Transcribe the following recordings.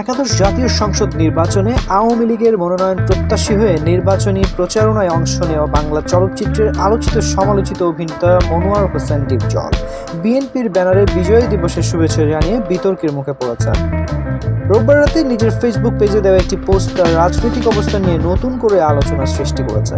একাদশ জাতীয় সংসদ নির্বাচনে আওয়ামী লীগের মনোনয়ন প্রত্যাশী হয়ে নির্বাচনী প্রচারণায় অংশ নেওয়া বাংলা চলচ্চিত্রের আলোচিত সমালোচিত অভিনেতা মনোয়ার হোসেন ডিপজল বিএনপির ব্যানারে বিজয় দিবসের শুভেচ্ছা জানিয়ে বিতর্কের মুখে পড়েছেন। রোববার রাতে নিজের ফেসবুক পেজে দেওয়া একটি পোস্ট তার রাজনৈতিক অবস্থান নিয়ে নতুন করে আলোচনার সৃষ্টি করেছে।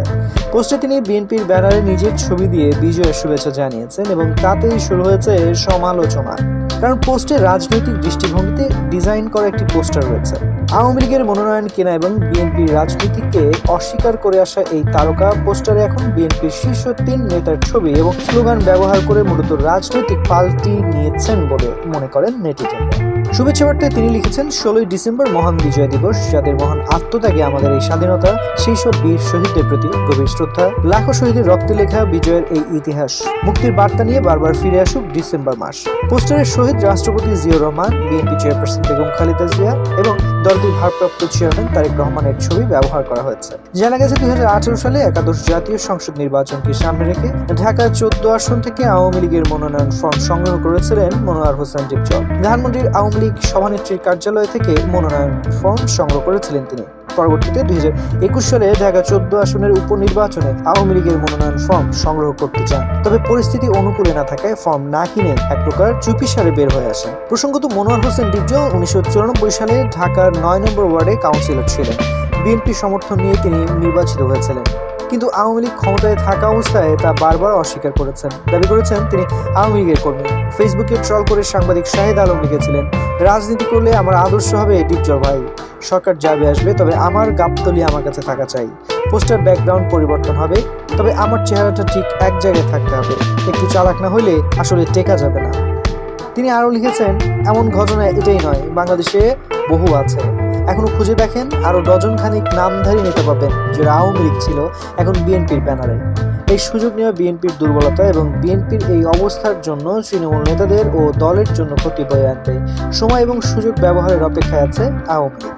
পোস্টে তিনি বিএনপির ব্যানারে নিজের ছবি দিয়ে বিজয়ের শুভেচ্ছা জানিয়েছেন এবং তাতেই শুরু হয়েছে সমালোচনা। কারণ পোস্টে রাজনৈতিক দৃষ্টিভঙ্গিতে ডিজাইন করা একটি পোস্টার রয়েছে। আওয়ামী লীগের মনোনয়ন কেনা এবং বিএনপির রাজনীতিকে অস্বীকার করে আসা এই তারকা পোস্টারে এখন বিএনপির শীর্ষ ৩ নেতার ছবি এবং স্লোগান ব্যবহার করে মূলত রাজনৈতিক পাল্টি নিয়েছেন বলে মনে করেন নেটিজেনরা। শুভেচ্ছা বার্তায় তিনি লিখেছেন, ১৬ই ডিসেম্বর মহান বিজয় দিবস। যাদের মহান আত্মত্যাগে আমাদের এই স্বাধীনতা, সেই সব বীর শহীদদের প্রতি গভীর শ্রদ্ধা। লাখো শহীদের রক্তে লেখা বিজয়ের এই ইতিহাস মুক্তির বার্তা নিয়ে বারবার ফিরে আসুক ডিসেম্বর মাস। পোস্টারের শহীদ রাষ্ট্রপতি জিয়াউর রহমান, বিএনপি চেয়ারপারসন বেগম খালেদা জিয়া এবং দলটির ভারপ্রাপ্ত চেয়ারম্যান তারেক রহমানের ছবি ব্যবহার করা হয়েছে। জানা গেছে ২০১৮ সালে একাদশ জাতীয় সংসদ নির্বাচনকে সামনে রেখে ঢাকা ১৪ আসন থেকে আওয়ামী লীগের মনোনয়ন ফর্ম সংগ্রহ করেছিলেন মনোয়ার হোসেন ডিপজল। ধানমন্ডির আওয়ামী লীগ সভানেত্রীর কার্যালয় থেকে মনোনয়ন ফর্ম সংগ্রহ করেছিলেন তিনি। পরবর্তীতে ২০২১ সালে ঢাকা ১৪ আসনের উপনির্বাচনে আওয়ামী লীগের মনোনয়ন ফর্ম সংগ্রহ করতে চান, তবে পরিস্থিতি অনুকূলে না থাকায় ফর্ম না কিনে এক প্রকার চুপিসারে বের হয়ে আসেন। প্রসঙ্গত, মনোয়ার হোসেন ডিপজল ১৯৯৪ সালে ঢাকার ৯ নম্বর ওয়ার্ডে কাউন্সিলর ছিলেন। বিএনপি সমর্থন নিয়ে তিনি নির্বাচিত হয়েছিলেন, কিন্তু আওয়ামী লীগ ক্ষমতায় থাকা অবস্থায় তা বারবার অস্বীকার করেছেন। দাবি করেছেন তিনি আওয়ামী লীগের কর্মী। ফেসবুকে ট্রল করে সাংবাদিক শাহেদ আলম লিখেছিলেন, রাজনীতি করলে আমার আদর্শ হবে ডিপজল ভাই। সরকার যাবে আসবে, তবে আমার গাবতলী আমার কাছে থাকা চাই। পোস্টার ব্যাকগ্রাউন্ড পরিবর্তন হবে, তবে আমার চেহারাটা ঠিক এক জায়গায় থাকতে হবে। একটু চালাক না হইলে আসলে টেকা যাবে না। তিনি আরও লিখেছেন, এমন ঘটনা এটাই নয়, বাংলাদেশে বহু আছে। এখনো খুঁজে দেখেন, আরো ডজন খানিক নামধারী নেতা পাবেন যারা আওয়ামী লীগ ছিল এখন বিএনপির ব্যানারে। এই সুযোগ নেওয়া বিএনপির দুর্বলতা এবং বিএনপির এই অবস্থার জন্য তৃণমূল নেতাদের ও দলের জন্য ক্ষতি বয়ে আনতে সময় এবং সুযোগ ব্যবহারের অপেক্ষায় আছে আওয়ামী লীগ।